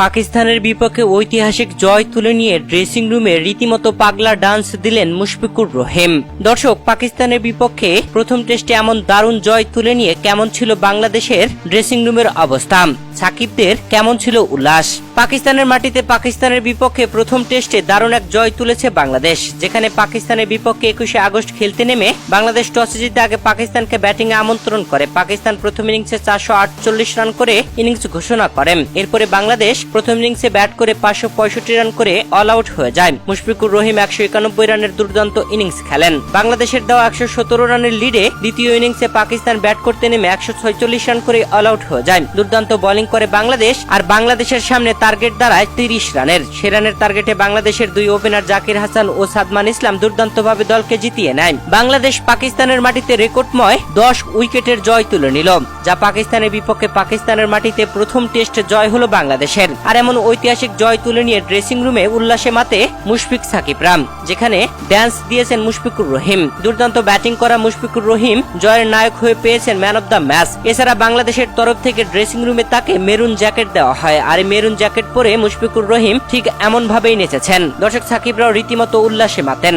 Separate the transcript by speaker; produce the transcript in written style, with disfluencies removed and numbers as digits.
Speaker 1: পাকিস্তানের বিপক্ষে ঐতিহাসিক জয় তুলে নিয়ে ড্রেসিং রুমে রীতিমতো পাগলা ডান্স দিলেন মুশফিকুর রহিম। দর্শক, পাকিস্তানের বিপক্ষে প্রথম টেস্টে এমন দারুণ জয় তুলে নিয়ে কেমন ছিল বাংলাদেশের ড্রেসিং রুমের অবস্থা, সাকিবদের কেমন ছিল উল্লাস। পাকিস্তানের মাটিতে পাকিস্তানের বিপক্ষে প্রথম টেস্টে দারুণ এক জয় তুলেছে বাংলাদেশ, যেখানে পাকিস্তানের বিপক্ষে 21শে আগস্ট খেলতে নেমে বাংলাদেশ টসে জিতে আগে পাকিস্তানকে ব্যাটিং এ আমন্ত্রণ করে। পাকিস্তান প্রথম ইনিংসে 448 রান করে ইনিংস ঘোষণা করে। এরপরে বাংলাদেশ প্রথম ইনিংসে ব্যাট করে 565 রান করে অল আউট হয়ে যায়। মুশফিকুর রহিম 191 রানের দুর্দান্ত ইনিংস খেলেন। বাংলাদেশের দেওয়া 117 রানের লিডে দ্বিতীয় ইনিংসে পাকিস্তান ব্যাট করতে নেমে 146 রান করে অল আউট হয়ে যায়। দুর্দান্ত বোলিং করে বাংলাদেশ, আর বাংলাদেশের সামনে টার্গেট দাঁড়ায় 30 রানের। সে রানের টার্গেটে বাংলাদেশের দুই ওপেনার জাকির হাসান ও সাদমান ইসলাম দুর্দান্তভাবে দলকে জিতিয়ে নেয়। বাংলাদেশ পাকিস্তানের মাটিতে রেকর্ডময় 10 উইকেটের জয় তুলে নিল, যা পাকিস্তানের বিপক্ষে পাকিস্তানের মাটিতে প্রথম টেস্ট জয় হলো বাংলাদেশের। আর এমন ঐতিহাসিক জয় তুলে নিয়ে ড্রেসিং রুমে উল্লাসে মাতে মুশফিক সাকিবরা, যেখানে ড্যান্স দিয়েছেন মুশফিকুর রহিম। দুর্দান্ত ব্যাটিং করা মুশফিকুর রহিম জয়ের নায়ক হয়ে পেয়েছেন ম্যান অব দ্য ম্যাচ। এছাড়া বাংলাদেশের তরফ থেকে ড্রেসিং রুমে তাকে মেরুন জ্যাকেট দেওয়া হয়, আর এই মেরুন জ্যাকেট পরে মুশফিকুর রহিম ঠিক এমন ভাবেই নেচেছেন। দর্শক, সাকিবরাও রীতিমতো উল্লাসে মাতেন।